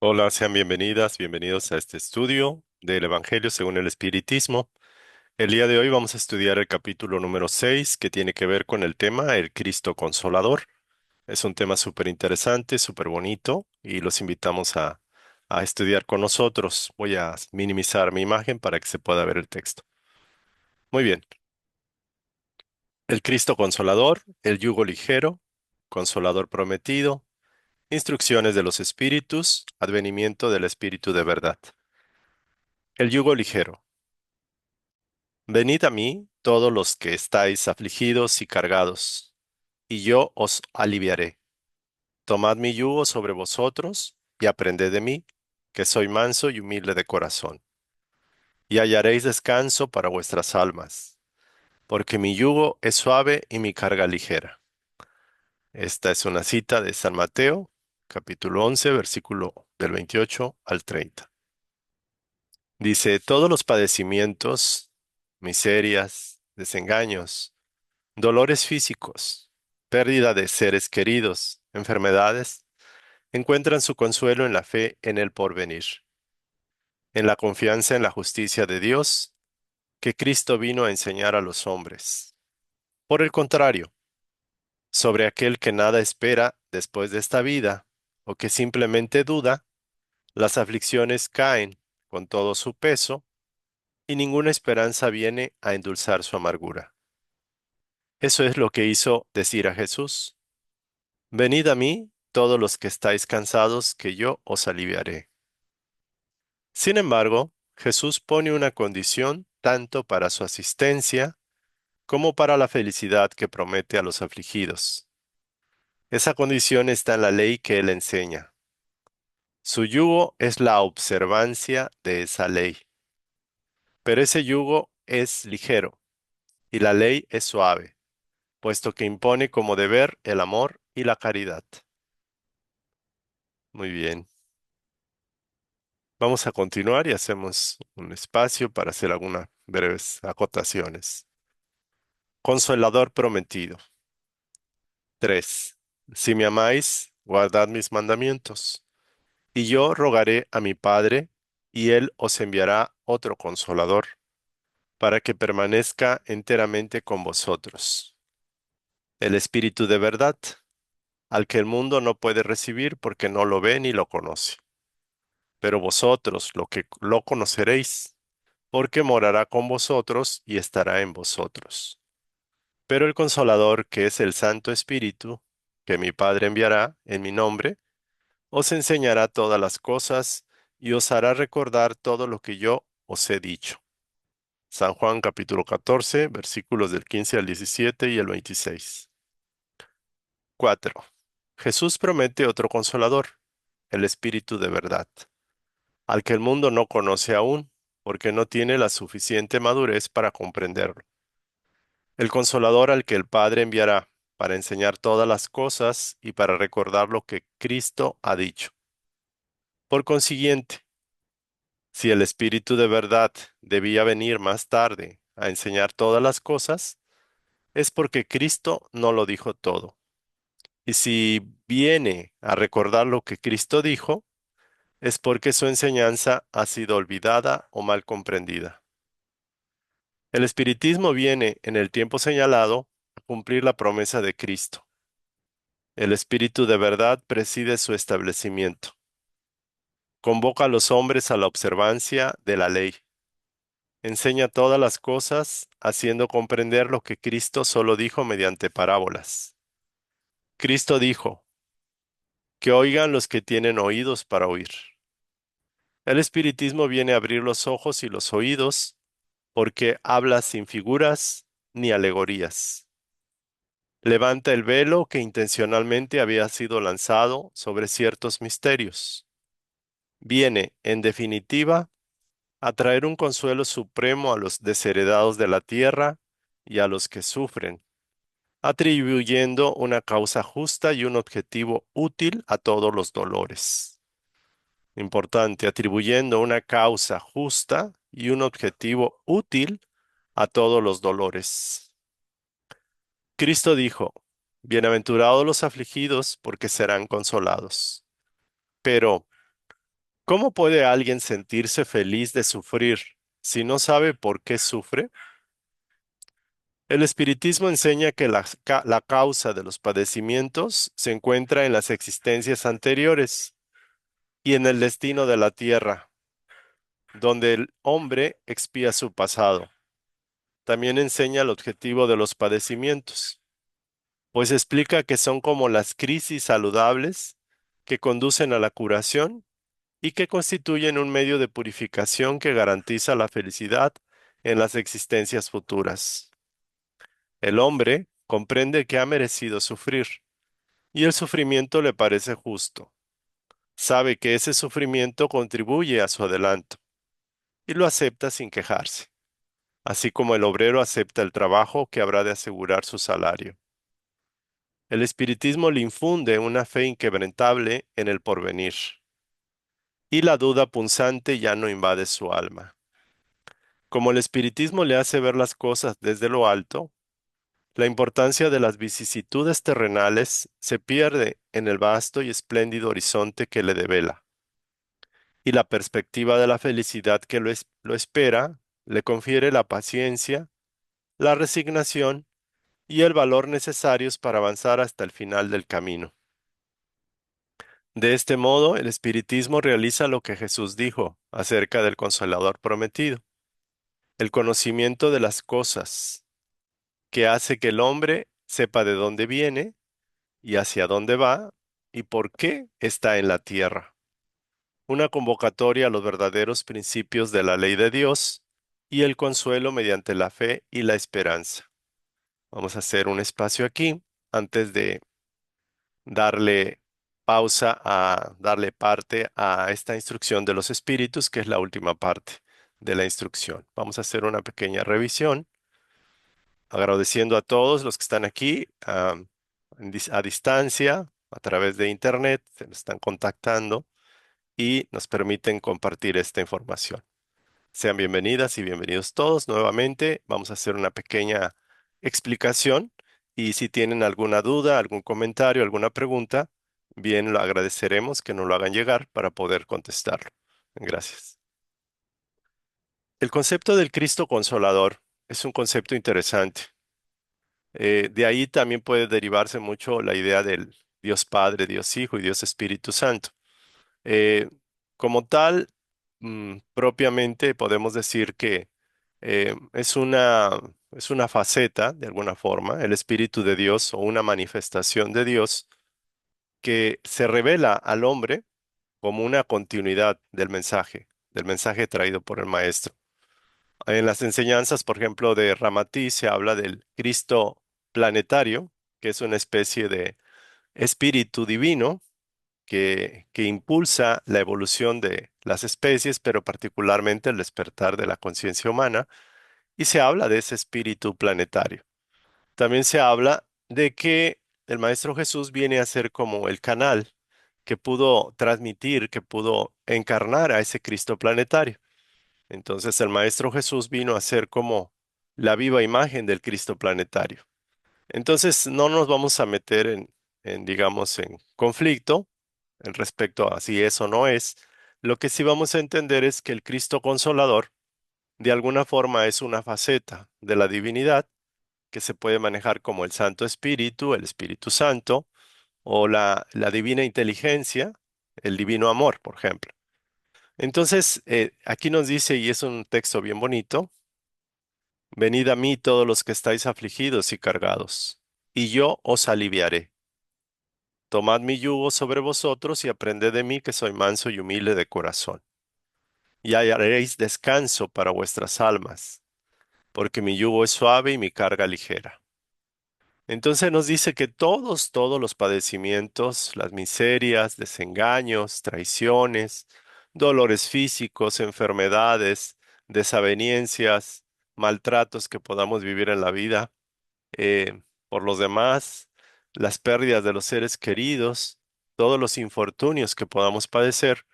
Hola, sean bienvenidas, bienvenidos a este estudio del Evangelio según el Espiritismo. El día de hoy vamos a estudiar el capítulo número 6, que tiene que ver con el tema el Cristo Consolador. Es un tema súper interesante, súper bonito y los invitamos a estudiar con nosotros. Voy a minimizar mi imagen para que se pueda ver el texto. Muy bien. El Cristo Consolador, el yugo ligero, Consolador prometido, instrucciones de los Espíritus, advenimiento del Espíritu de verdad. El yugo ligero. Venid a mí todos los que estáis afligidos y cargados, y yo os aliviaré. Tomad mi yugo sobre vosotros y aprended de mí, que soy manso y humilde de corazón, y hallaréis descanso para vuestras almas, porque mi yugo es suave y mi carga ligera. Esta es una cita de San Mateo, capítulo 11, versículo del 28 al 30. Dice, todos los padecimientos, miserias, desengaños, dolores físicos, pérdida de seres queridos, enfermedades, encuentran su consuelo en la fe en el porvenir, en la confianza en la justicia de Dios que Cristo vino a enseñar a los hombres. Por el contrario, sobre aquel que nada espera después de esta vida, o que simplemente duda, las aflicciones caen con todo su peso, y ninguna esperanza viene a endulzar su amargura. Eso es lo que hizo decir a Jesús. Venid a mí, todos los que estáis cansados, que yo os aliviaré. Sin embargo, Jesús pone una condición tanto para su asistencia como para la felicidad que promete a los afligidos. Esa condición está en la ley que él enseña. Su yugo es la observancia de esa ley, pero ese yugo es ligero y la ley es suave, puesto que impone como deber el amor y la caridad. Muy bien. Vamos a continuar y hacemos un espacio para hacer algunas breves acotaciones. Consolador prometido. 3. Si me amáis, guardad mis mandamientos. Y yo rogaré a mi Padre, y él os enviará otro consolador, para que permanezca enteramente con vosotros. El Espíritu de verdad, al que el mundo no puede recibir porque no lo ve ni lo conoce. Pero vosotros lo conoceréis porque morará con vosotros y estará en vosotros. Pero el Consolador, que es el Santo Espíritu, que mi Padre enviará en mi nombre, os enseñará todas las cosas y os hará recordar todo lo que yo os he dicho. San Juan capítulo 14, versículos del 15 al 17 y el 26. 4. Jesús promete otro Consolador, el Espíritu de verdad, al que el mundo no conoce aún, porque no tiene la suficiente madurez para comprenderlo. El Consolador al que el Padre enviará para enseñar todas las cosas y para recordar lo que Cristo ha dicho. Por consiguiente, si el Espíritu de verdad debía venir más tarde a enseñar todas las cosas, es porque Cristo no lo dijo todo. Y si viene a recordar lo que Cristo dijo, es porque su enseñanza ha sido olvidada o mal comprendida. El Espiritismo viene en el tiempo señalado a cumplir la promesa de Cristo. El Espíritu de verdad preside su establecimiento. Convoca a los hombres a la observancia de la ley. Enseña todas las cosas, haciendo comprender lo que Cristo solo dijo mediante parábolas. Cristo dijo, que oigan los que tienen oídos para oír. El Espiritismo viene a abrir los ojos y los oídos porque habla sin figuras ni alegorías. Levanta el velo que intencionalmente había sido lanzado sobre ciertos misterios. Viene, en definitiva, a traer un consuelo supremo a los desheredados de la tierra y a los que sufren, atribuyendo una causa justa y un objetivo útil a todos los dolores. Importante, atribuyendo una causa justa y un objetivo útil a todos los dolores. Cristo dijo, bienaventurados los afligidos porque serán consolados. Pero, ¿Cómo puede alguien sentirse feliz de sufrir si no sabe por qué sufre? El espiritismo enseña que la causa de los padecimientos se encuentra en las existencias anteriores y en el destino de la tierra, donde el hombre expía su pasado. También enseña el objetivo de los padecimientos, pues explica que son como las crisis saludables que conducen a la curación y que constituyen un medio de purificación que garantiza la felicidad en las existencias futuras. El hombre comprende que ha merecido sufrir y el sufrimiento le parece justo. Sabe que ese sufrimiento contribuye a su adelanto y lo acepta sin quejarse, así como el obrero acepta el trabajo que habrá de asegurar su salario. El espiritismo le infunde una fe inquebrantable en el porvenir, y la duda punzante ya no invade su alma. Como el espiritismo le hace ver las cosas desde lo alto, la importancia de las vicisitudes terrenales se pierde en el vasto y espléndido horizonte que le devela, y la perspectiva de la felicidad que lo espera le confiere la paciencia, la resignación y el valor necesarios para avanzar hasta el final del camino. De este modo, el espiritismo realiza lo que Jesús dijo acerca del Consolador prometido, el conocimiento de las cosas, que hace que el hombre sepa de dónde viene y hacia dónde va y por qué está en la tierra. Una convocatoria a los verdaderos principios de la ley de Dios y el consuelo mediante la fe y la esperanza. Vamos a hacer un espacio aquí antes de darle pausa a darle parte a esta instrucción de los espíritus, que es la última parte de la instrucción. Vamos a hacer una pequeña revisión, agradeciendo a todos los que están aquí a distancia, a través de internet, se nos están contactando y nos permiten compartir esta información. Sean bienvenidas y bienvenidos todos nuevamente. Vamos a hacer una pequeña explicación y si tienen alguna duda, algún comentario, alguna pregunta, bien lo agradeceremos que nos lo hagan llegar para poder contestarlo. Gracias. El concepto del Cristo Consolador es un concepto interesante. De ahí también puede derivarse mucho la idea del Dios Padre, Dios Hijo y Dios Espíritu Santo. Eh, Como tal, propiamente podemos decir que es una faceta, de alguna forma, el Espíritu de Dios o una manifestación de Dios que se revela al hombre como una continuidad del mensaje traído por el Maestro. En las enseñanzas, por ejemplo, de Ramatí se habla del Cristo planetario, que es una especie de espíritu divino que impulsa la evolución de las especies, pero particularmente el despertar de la conciencia humana, y se habla de ese espíritu planetario. También se habla de que el Maestro Jesús viene a ser como el canal que pudo transmitir, que pudo encarnar a ese Cristo planetario. Entonces el Maestro Jesús vino a ser como la viva imagen del Cristo planetario. Entonces no nos vamos a meter digamos, en conflicto en respecto a si eso no es. Lo que sí vamos a entender es que el Cristo Consolador de alguna forma es una faceta de la divinidad que se puede manejar como el Santo Espíritu, el Espíritu Santo, o la divina inteligencia, el divino amor, por ejemplo. Entonces, aquí nos dice, y es un texto bien bonito, venid a mí todos los que estáis afligidos y cargados, y yo os aliviaré. Tomad mi yugo sobre vosotros y aprended de mí que soy manso y humilde de corazón, y hallaréis descanso para vuestras almas, porque mi yugo es suave y mi carga ligera. Entonces nos dice que todos los padecimientos, las miserias, desengaños, traiciones, dolores físicos, enfermedades, desavenencias, maltratos que podamos vivir en la vida por los demás, las pérdidas de los seres queridos, todos los infortunios que podamos padecer,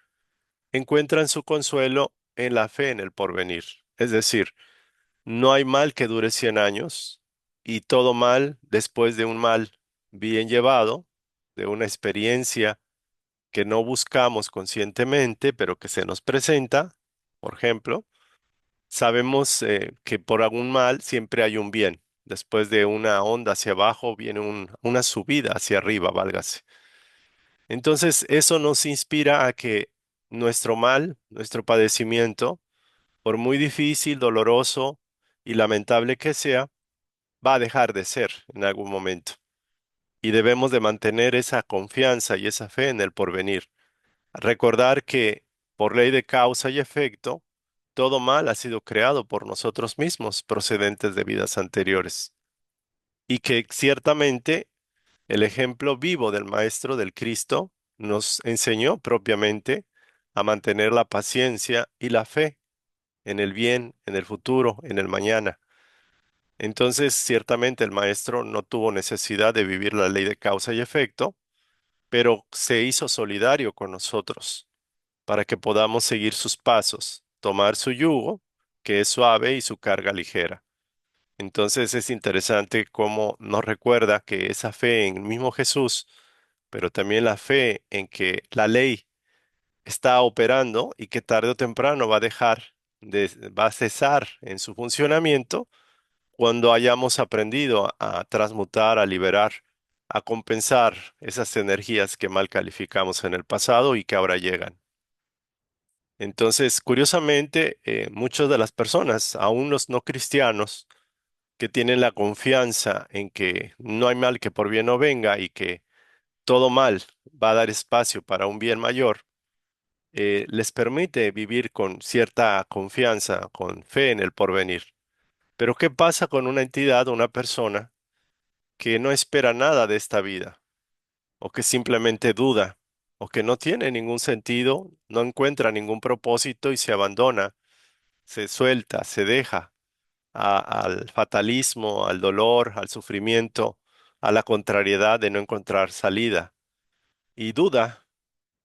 encuentran su consuelo en la fe en el porvenir. Es decir, no hay mal que dure 100 años y todo mal después de un mal bien llevado, de una experiencia que no buscamos conscientemente, pero que se nos presenta, por ejemplo, sabemos que por algún mal siempre hay un bien. Después de una onda hacia abajo viene una subida hacia arriba, válgase. Entonces, eso nos inspira a que nuestro mal, nuestro padecimiento, por muy difícil, doloroso y lamentable que sea, va a dejar de ser en algún momento. Y debemos de mantener esa confianza y esa fe en el porvenir. Recordar que por ley de causa y efecto, todo mal ha sido creado por nosotros mismos, procedentes de vidas anteriores. Y que ciertamente el ejemplo vivo del Maestro del Cristo nos enseñó propiamente a mantener la paciencia y la fe en el bien, en el futuro, en el mañana. Entonces, ciertamente el Maestro no tuvo necesidad de vivir la ley de causa y efecto, pero se hizo solidario con nosotros para que podamos seguir sus pasos, tomar su yugo, que es suave, y su carga ligera. Entonces es interesante cómo nos recuerda que esa fe en el mismo Jesús, pero también la fe en que la ley está operando y que tarde o temprano va a va a cesar en su funcionamiento cuando hayamos aprendido a transmutar, a liberar, a compensar esas energías que mal calificamos en el pasado y que ahora llegan. Entonces, curiosamente, muchas de las personas, aún los no cristianos, que tienen la confianza en que no hay mal que por bien no venga y que todo mal va a dar espacio para un bien mayor, les permite vivir con cierta confianza, con fe en el porvenir. Pero ¿qué pasa con una entidad, una persona que no espera nada de esta vida, o que simplemente duda, o que no tiene ningún sentido, no encuentra ningún propósito y se abandona, se suelta, se deja al fatalismo, al dolor, al sufrimiento, a la contrariedad de no encontrar salida y duda?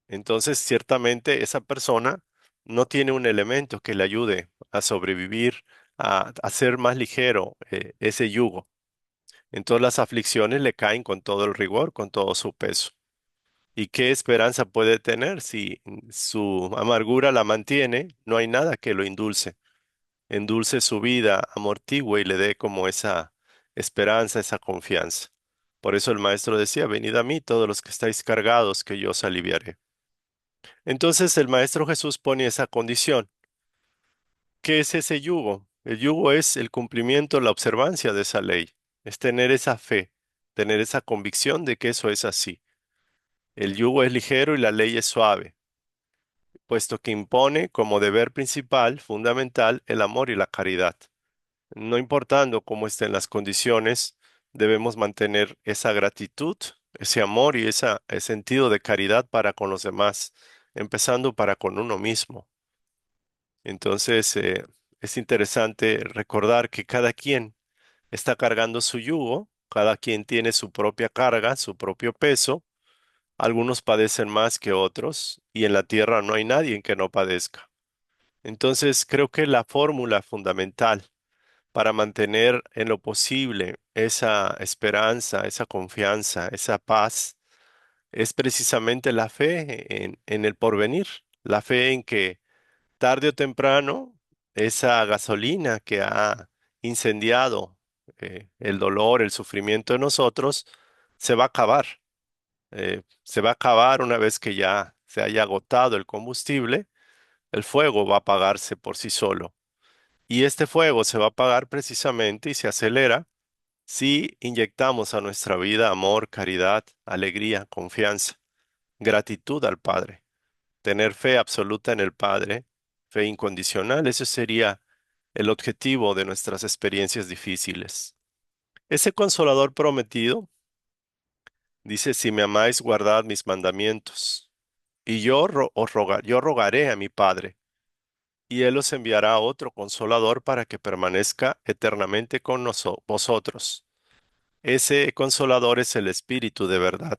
Entonces, ciertamente esa persona no tiene un elemento que le ayude a sobrevivir, a hacer más ligero ese yugo. Entonces las aflicciones le caen con todo el rigor, con todo su peso. ¿Y qué esperanza puede tener si su amargura la mantiene? No hay nada que lo endulce su vida, amortigue y le dé como esa esperanza, esa confianza. Por eso el maestro decía, venid a mí todos los que estáis cargados, que yo os aliviaré. Entonces el maestro Jesús pone esa condición. ¿Qué es ese yugo? El yugo es el cumplimiento, la observancia de esa ley, es tener esa fe, tener esa convicción de que eso es así. El yugo es ligero y la ley es suave, puesto que impone como deber principal, fundamental, el amor y la caridad. No importando cómo estén las condiciones, debemos mantener esa gratitud, ese amor y ese sentido de caridad para con los demás, empezando para con uno mismo. Entonces, es interesante recordar que cada quien está cargando su yugo, cada quien tiene su propia carga, su propio peso. Algunos padecen más que otros y en la tierra no hay nadie que no padezca. Entonces, creo que la fórmula fundamental para mantener en lo posible esa esperanza, esa confianza, esa paz, es precisamente la fe en el porvenir, la fe en que tarde o temprano esa gasolina que ha incendiado el dolor, el sufrimiento de nosotros, se va a acabar. Se va a acabar una vez que ya se haya agotado el combustible, el fuego va a apagarse por sí solo. Y este fuego se va a apagar precisamente y se acelera si inyectamos a nuestra vida amor, caridad, alegría, confianza, gratitud al Padre, tener fe absoluta en el Padre, fe incondicional. Ese sería el objetivo de nuestras experiencias difíciles. Ese consolador prometido dice, si me amáis, guardad mis mandamientos. Y yo rogaré a mi Padre, y Él os enviará otro consolador para que permanezca eternamente con vosotros. Ese consolador es el Espíritu de verdad,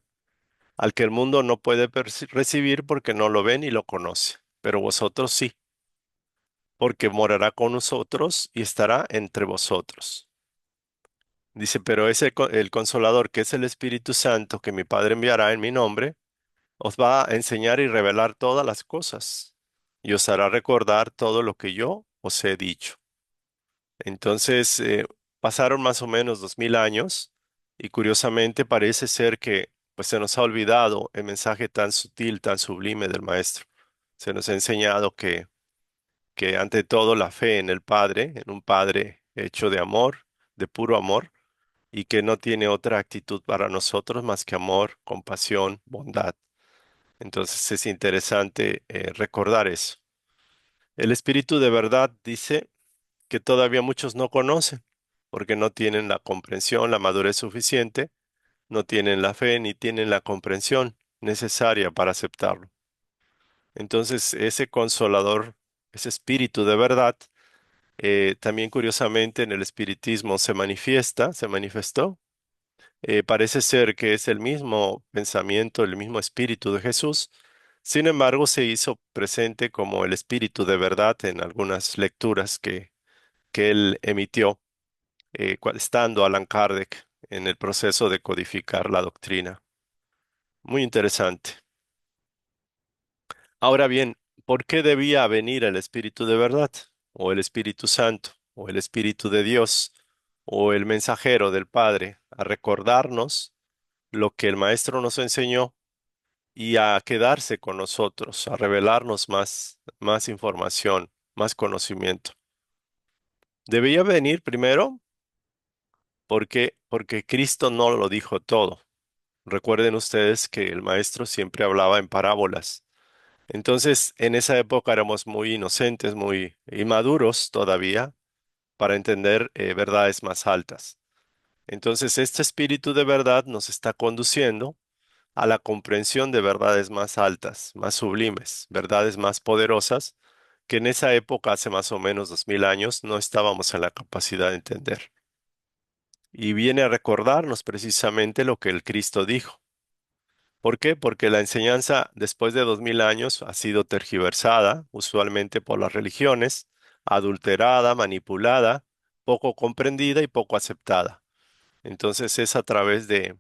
al que el mundo no puede recibir porque no lo ve ni lo conoce, pero vosotros sí, porque morará con nosotros y estará entre vosotros. Dice, pero el consolador, que es el Espíritu Santo, que mi Padre enviará en mi nombre, Os va a enseñar y revelar todas las cosas y os hará recordar todo lo que yo os he dicho. Entonces, pasaron más o menos 2000 años y curiosamente parece ser que pues se nos ha olvidado el mensaje tan sutil, tan sublime del Maestro. Se nos ha enseñado que ante todo la fe en el Padre, en un Padre hecho de amor, de puro amor, y que no tiene otra actitud para nosotros más que amor, compasión, bondad. Entonces es interesante recordar eso. El Espíritu de verdad dice que todavía muchos no conocen, porque no tienen la comprensión, la madurez suficiente, no tienen la fe ni tienen la comprensión necesaria para aceptarlo. Entonces, ese consolador, ese espíritu de verdad, también curiosamente en el espiritismo se manifiesta, se manifestó. Parece ser que es el mismo pensamiento, el mismo espíritu de Jesús. Sin embargo, se hizo presente como el espíritu de verdad en algunas lecturas que él emitió estando Allan Kardec en el proceso de codificar la doctrina. Muy interesante. Ahora bien, ¿por qué debía venir el Espíritu de verdad? ¿O el Espíritu Santo? ¿O el Espíritu de Dios? ¿O el mensajero del Padre? A recordarnos lo que el Maestro nos enseñó y a quedarse con nosotros, a revelarnos más información, más conocimiento. Debía venir primero porque Cristo no lo dijo todo. Recuerden ustedes que el maestro siempre hablaba en parábolas. Entonces, en esa época éramos muy inocentes, muy inmaduros todavía para entender verdades más altas. Entonces, este espíritu de verdad nos está conduciendo a la comprensión de verdades más altas, más sublimes, verdades más poderosas, que en esa época, hace más o menos 2000 años, no estábamos en la capacidad de entender. Y viene a recordarnos precisamente lo que el Cristo dijo. ¿Por qué? Porque la enseñanza después de 2000 años ha sido tergiversada, usualmente por las religiones, adulterada, manipulada, poco comprendida y poco aceptada. Entonces es a través de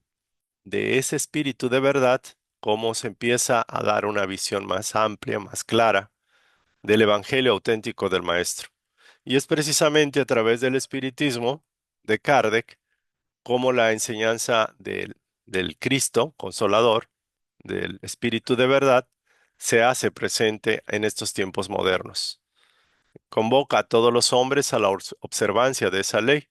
ese espíritu de verdad cómo se empieza a dar una visión más amplia, más clara del evangelio auténtico del Maestro. Y es precisamente a través del espiritismo de Kardec cómo la enseñanza del Cristo consolador, del Espíritu de verdad, se hace presente en estos tiempos modernos. Convoca a todos los hombres a la observancia de esa ley.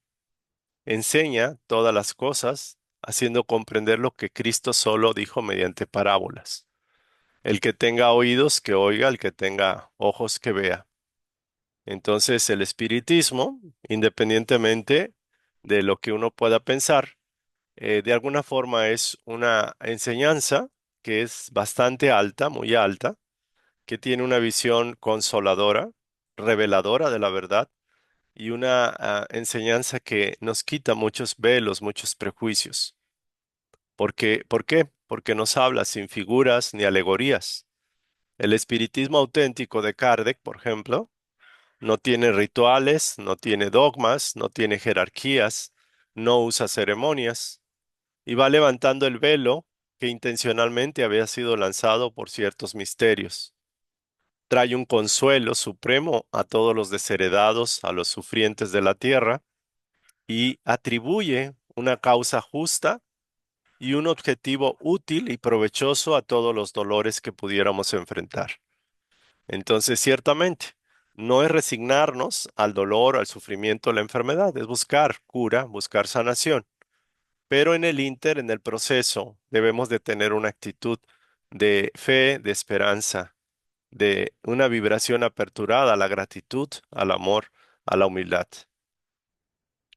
Enseña todas las cosas, haciendo comprender lo que Cristo solo dijo mediante parábolas. El que tenga oídos, que oiga; el que tenga ojos, que vea. Entonces, el espiritismo, independientemente de lo que uno pueda pensar, de alguna forma es una enseñanza que es bastante alta, muy alta, que tiene una visión consoladora, reveladora de la verdad y una enseñanza que nos quita muchos velos, muchos prejuicios. ¿Por qué? Porque nos habla sin figuras ni alegorías. El espiritismo auténtico de Kardec, por ejemplo, no tiene rituales, no tiene dogmas, no tiene jerarquías, no usa ceremonias y va levantando el velo que intencionalmente había sido lanzado por ciertos misterios. Trae un consuelo supremo a todos los desheredados, a los sufrientes de la tierra, y atribuye una causa justa y un objetivo útil y provechoso a todos los dolores que pudiéramos enfrentar. Entonces, ciertamente, no es resignarnos al dolor, al sufrimiento, a la enfermedad, es buscar cura, buscar sanación. Pero en el ínter, en el proceso, debemos de tener una actitud de fe, de esperanza, de una vibración aperturada a la gratitud, al amor, a la humildad.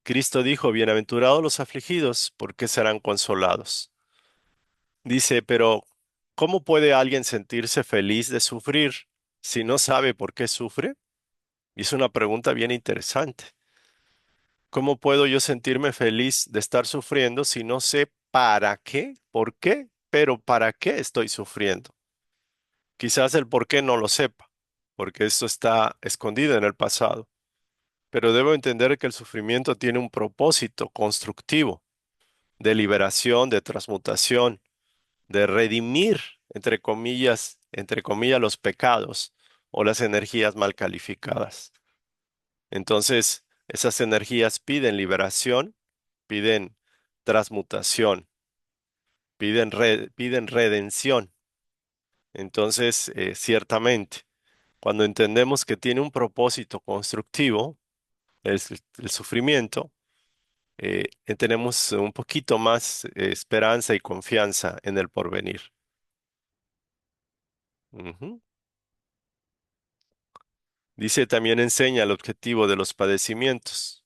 Cristo dijo, bienaventurados los afligidos, porque serán consolados. Dice, pero ¿cómo puede alguien sentirse feliz de sufrir si no sabe por qué sufre? Y es una pregunta bien interesante. ¿Cómo puedo yo sentirme feliz de estar sufriendo si no sé para qué, por qué, pero para qué estoy sufriendo? Quizás el por qué no lo sepa, porque esto está escondido en el pasado, pero debo entender que el sufrimiento tiene un propósito constructivo, de liberación, de transmutación, de redimir. entre comillas, los pecados o las energías mal calificadas. Entonces, esas energías piden liberación, piden transmutación, piden redención. Entonces, ciertamente, cuando entendemos que tiene un propósito constructivo, el sufrimiento, tenemos un poquito más esperanza y confianza en el porvenir. Ujú. Dice también enseña el objetivo de los padecimientos,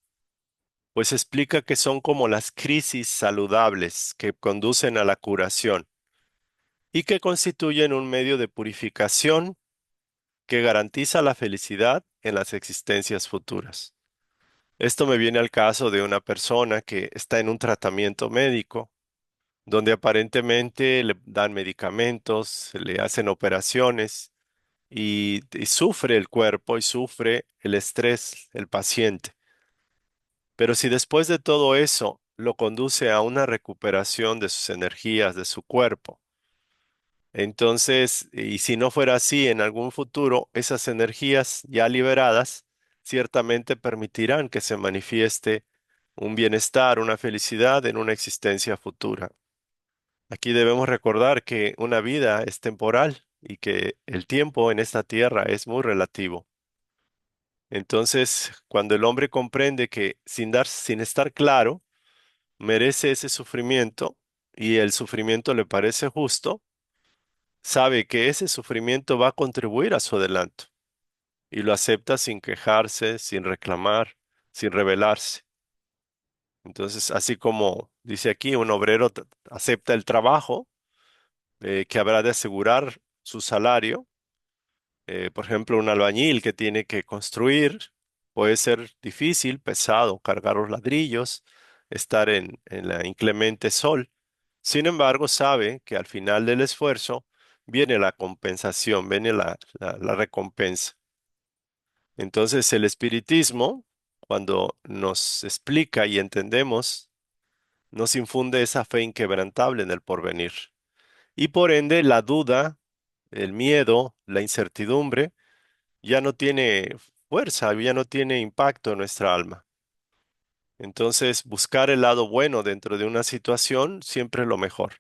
pues explica que son como las crisis saludables que conducen a la curación y que constituyen un medio de purificación que garantiza la felicidad en las existencias futuras. Esto me viene al caso de una persona que está en un tratamiento médico, donde aparentemente le dan medicamentos, le hacen operaciones y sufre el cuerpo y sufre el estrés el paciente. Pero si después de todo eso lo conduce a una recuperación de sus energías, de su cuerpo, entonces, y si no fuera así en algún futuro, esas energías ya liberadas ciertamente permitirán que se manifieste un bienestar, una felicidad en una existencia futura. Aquí debemos recordar que una vida es temporal y que el tiempo en esta tierra es muy relativo. Entonces, cuando el hombre comprende que sin estar claro, merece ese sufrimiento y el sufrimiento le parece justo, sabe que ese sufrimiento va a contribuir a su adelanto y lo acepta sin quejarse, sin reclamar, sin rebelarse. Entonces, así como dice aquí, un obrero acepta el trabajo que habrá de asegurar su salario. Por ejemplo, un albañil que tiene que construir, puede ser difícil, pesado, cargar los ladrillos, estar en la inclemente sol. Sin embargo, sabe que al final del esfuerzo viene la compensación, viene la recompensa. Entonces, el espiritismo, cuando nos explica y entendemos, nos infunde esa fe inquebrantable en el porvenir. Y por ende, la duda, el miedo, la incertidumbre, ya no tiene fuerza, ya no tiene impacto en nuestra alma. Entonces, buscar el lado bueno dentro de una situación siempre es lo mejor.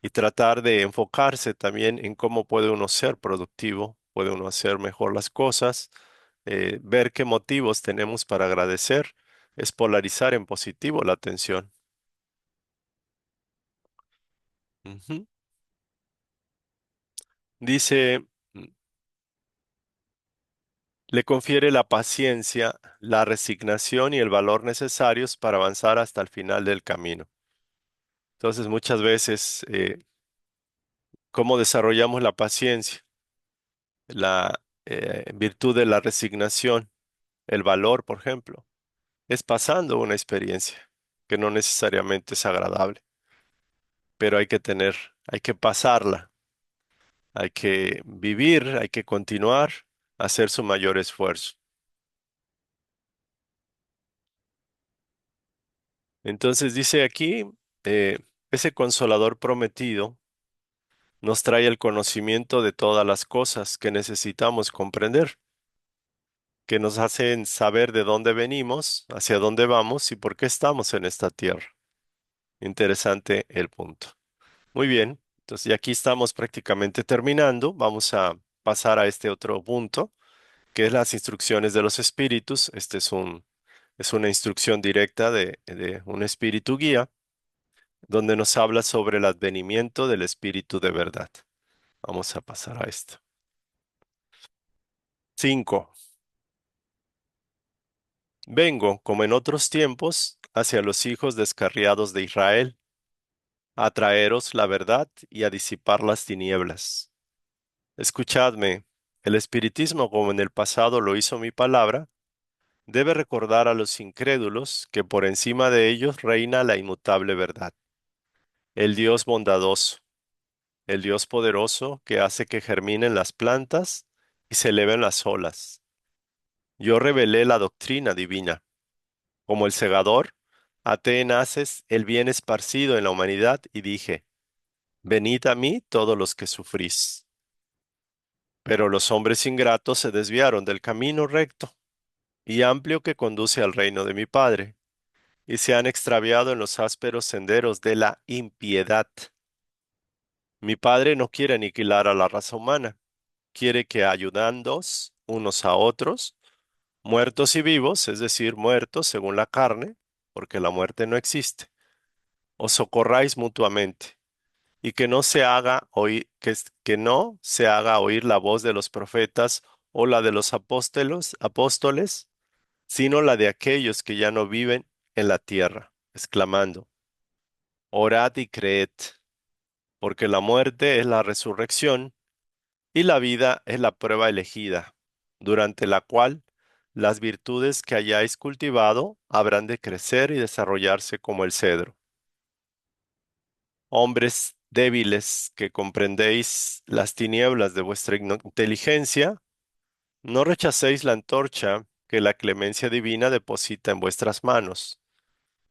Y tratar de enfocarse también en cómo puede uno ser productivo, puede uno hacer mejor las cosas, ver qué motivos tenemos para agradecer, es polarizar en positivo la atención. Ujú. Dice, le confiere la paciencia, la resignación y el valor necesarios para avanzar hasta el final del camino. Entonces, muchas veces, ¿cómo desarrollamos la paciencia? La virtud de la resignación, el valor, por ejemplo, es pasando una experiencia que no necesariamente es agradable, pero hay que pasarla, hay que vivir, hay que continuar, hacer su mayor esfuerzo. Entonces dice aquí, ese consolador prometido nos trae el conocimiento de todas las cosas que necesitamos comprender, que nos hacen saber de dónde venimos, hacia dónde vamos y por qué estamos en esta tierra. Interesante el punto. Muy bien, entonces ya aquí estamos prácticamente terminando. Vamos a pasar a este otro punto, que es las instrucciones de los espíritus. Es una instrucción directa de un espíritu guía, donde nos habla sobre el advenimiento del espíritu de verdad. Vamos a pasar a esto. 5. Vengo, como en otros tiempos, hacia los hijos descarriados de Israel, a traeros la verdad y a disipar las tinieblas. Escuchadme, el espiritismo, como en el pasado lo hizo mi palabra, debe recordar a los incrédulos que por encima de ellos reina la inmutable verdad, el Dios bondadoso, el Dios poderoso que hace que germinen las plantas y se eleven las olas. Yo revelé la doctrina divina. Como el segador, até en haces el bien esparcido en la humanidad y dije, Venid a mí todos los que sufrís. Pero los hombres ingratos se desviaron del camino recto y amplio que conduce al reino de mi Padre, y se han extraviado en los ásperos senderos de la impiedad. Mi Padre no quiere aniquilar a la raza humana, quiere que ayudándoos unos a otros, muertos y vivos, es decir, muertos según la carne, porque la muerte no existe, os socorráis mutuamente, y que no se haga oír, que no se haga oír la voz de los profetas o la de los apóstoles, sino la de aquellos que ya no viven en la tierra, exclamando, orad y creed, porque la muerte es la resurrección y la vida es la prueba elegida, durante la cual las virtudes que hayáis cultivado habrán de crecer y desarrollarse como el cedro. Hombres débiles que comprendéis las tinieblas de vuestra inteligencia, no rechacéis la antorcha que la clemencia divina deposita en vuestras manos,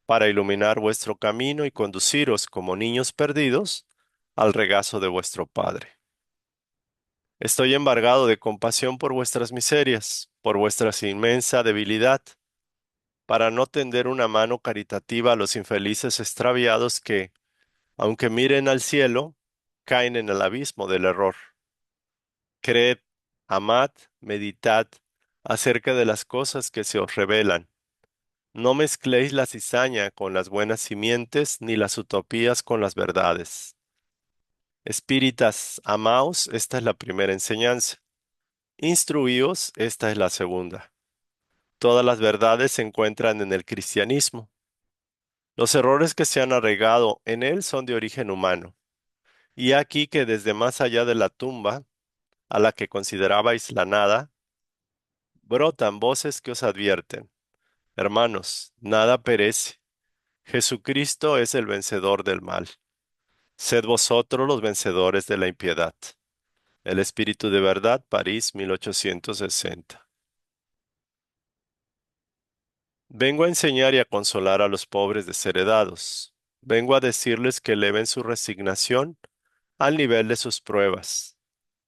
para iluminar vuestro camino y conduciros como niños perdidos al regazo de vuestro Padre. Estoy embargado de compasión por vuestras miserias, por vuestra inmensa debilidad, para no tender una mano caritativa a los infelices extraviados que, aunque miren al cielo, caen en el abismo del error. Creed, amad, meditad acerca de las cosas que se os revelan. No mezcléis la cizaña con las buenas simientes, ni las utopías con las verdades. Espíritas, amaos, esta es la primera enseñanza. Instruíos, esta es la segunda. Todas las verdades se encuentran en el cristianismo. Los errores que se han arraigado en él son de origen humano. Y aquí que desde más allá de la tumba, a la que considerabais la nada, brotan voces que os advierten. Hermanos, nada perece. Jesucristo es el vencedor del mal. Sed vosotros los vencedores de la impiedad. El Espíritu de Verdad, París, 1860. Vengo a enseñar y a consolar a los pobres desheredados. Vengo a decirles que eleven su resignación al nivel de sus pruebas,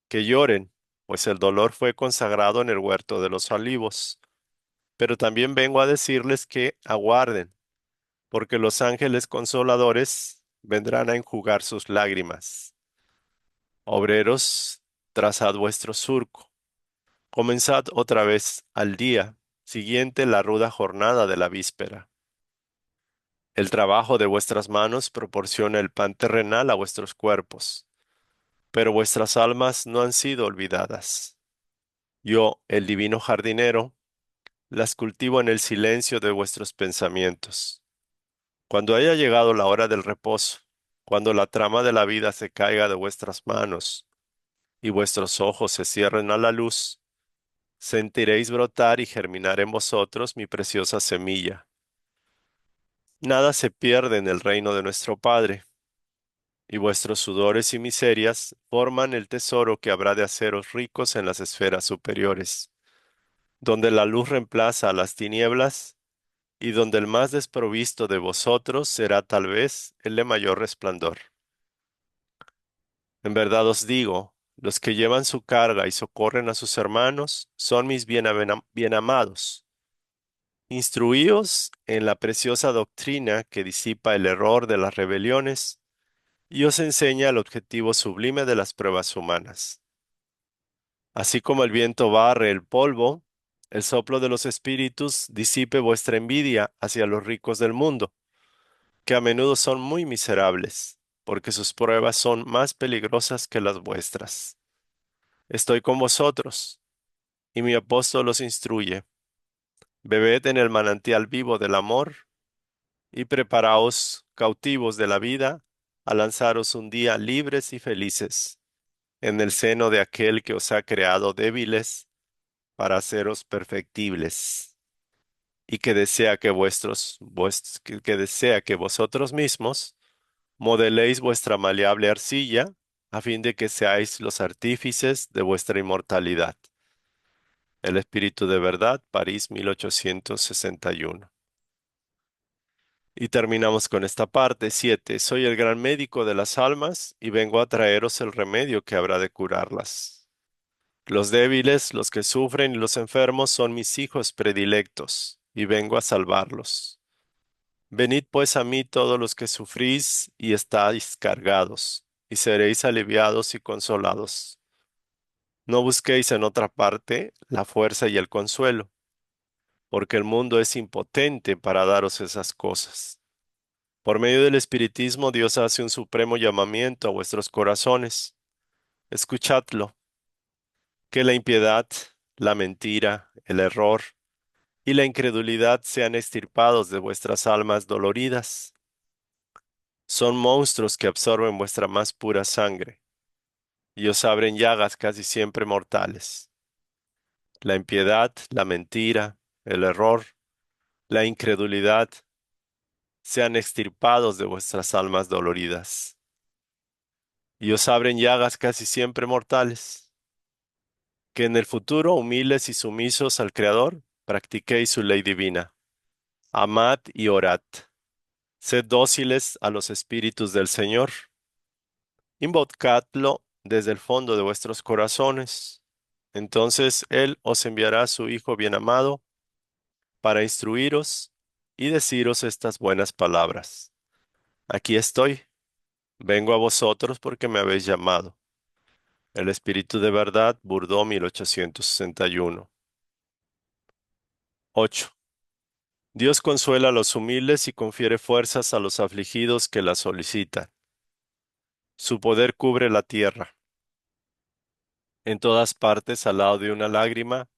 que lloren, pues el dolor fue consagrado en el huerto de los olivos. Pero también vengo a decirles que aguarden, porque los ángeles consoladores vendrán a enjugar sus lágrimas. Obreros, trazad vuestro surco. Comenzad otra vez al día siguiente la ruda jornada de la víspera. El trabajo de vuestras manos proporciona el pan terrenal a vuestros cuerpos, pero vuestras almas no han sido olvidadas. Yo, el divino jardinero, las cultivo en el silencio de vuestros pensamientos. Cuando haya llegado la hora del reposo, cuando la trama de la vida se caiga de vuestras manos y vuestros ojos se cierren a la luz, sentiréis brotar y germinar en vosotros mi preciosa semilla. Nada se pierde en el reino de nuestro Padre, y vuestros sudores y miserias forman el tesoro que habrá de haceros ricos en las esferas superiores, donde la luz reemplaza a las tinieblas y donde el más desprovisto de vosotros será tal vez el de mayor resplandor. En verdad os digo, los que llevan su carga y socorren a sus hermanos son mis bien amados. Instruíos en la preciosa doctrina que disipa el error de las rebeliones y os enseña el objetivo sublime de las pruebas humanas. Así como el viento barre el polvo, el soplo de los espíritus disipe vuestra envidia hacia los ricos del mundo, que a menudo son muy miserables, porque sus pruebas son más peligrosas que las vuestras. Estoy con vosotros, y mi apóstol os instruye. Bebed en el manantial vivo del amor, y preparaos, cautivos de la vida, a lanzaros un día libres y felices, en el seno de aquel que os ha creado débiles para haceros perfectibles, y que desea que que desea que vosotros mismos modeléis vuestra maleable arcilla, a fin de que seáis los artífices de vuestra inmortalidad. El Espíritu de Verdad, París, 1861. Y terminamos con esta parte. 7. Soy el gran médico de las almas y vengo a traeros el remedio que habrá de curarlas. Los débiles, los que sufren y los enfermos son mis hijos predilectos, y vengo a salvarlos. Venid pues a mí todos los que sufrís y estáis cargados, y seréis aliviados y consolados. No busquéis en otra parte la fuerza y el consuelo, porque el mundo es impotente para daros esas cosas. Por medio del Espiritismo, Dios hace un supremo llamamiento a vuestros corazones. Escuchadlo, que la impiedad, la mentira, el error y la incredulidad sean extirpados de vuestras almas doloridas. Son monstruos que absorben vuestra más pura sangre y os abren llagas casi siempre mortales. La impiedad, la mentira, el error, la incredulidad sean extirpados de vuestras almas doloridas y os abren llagas casi siempre mortales. Que en el futuro, humildes y sumisos al Creador, practiquéis su ley divina. Amad y orad. Sed dóciles a los espíritus del Señor. Invocadlo desde el fondo de vuestros corazones. Entonces Él os enviará a su Hijo bien amado para instruiros y deciros estas buenas palabras. Aquí estoy, vengo a vosotros porque me habéis llamado. El Espíritu de verdad, Burdeos 1861. 8. Dios consuela a los humildes y confiere fuerzas a los afligidos que la solicitan. Su poder cubre la tierra. En todas partes, al lado de una lágrima,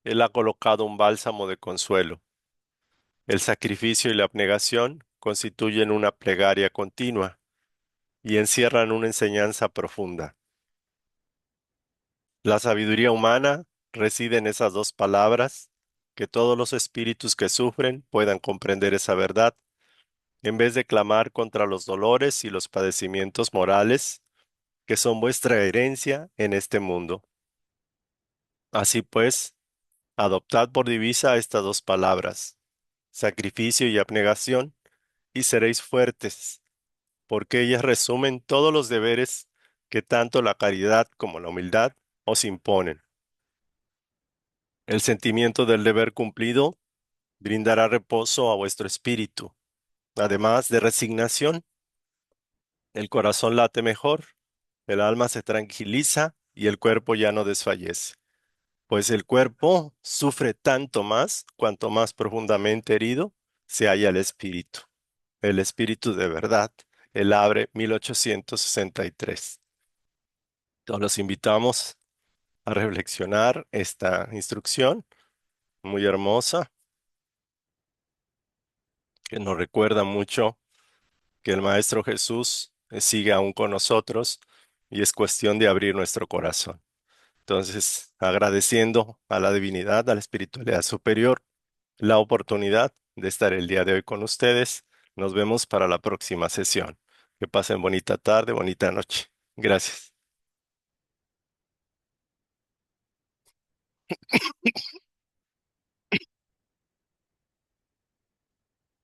Él ha colocado un bálsamo de consuelo. El sacrificio y la abnegación constituyen una plegaria continua y encierran una enseñanza profunda. La sabiduría humana reside en esas dos palabras, que todos los espíritus que sufren puedan comprender esa verdad, en vez de clamar contra los dolores y los padecimientos morales que son vuestra herencia en este mundo. Así pues, adoptad por divisa estas dos palabras, sacrificio y abnegación, y seréis fuertes, porque ellas resumen todos los deberes que tanto la caridad como la humildad os imponen. El sentimiento del deber cumplido brindará reposo a vuestro espíritu. Además de resignación, el corazón late mejor, el alma se tranquiliza y el cuerpo ya no desfallece. Pues el cuerpo sufre tanto más cuanto más profundamente herido se halla el espíritu de verdad, el Abre 1863. Todos los invitamos a reflexionar esta instrucción muy hermosa que nos recuerda mucho que el Maestro Jesús sigue aún con nosotros y es cuestión de abrir nuestro corazón. Entonces, agradeciendo a la divinidad, a la espiritualidad superior, la oportunidad de estar el día de hoy con ustedes. Nos vemos para la próxima sesión. Que pasen bonita tarde, bonita noche. Gracias.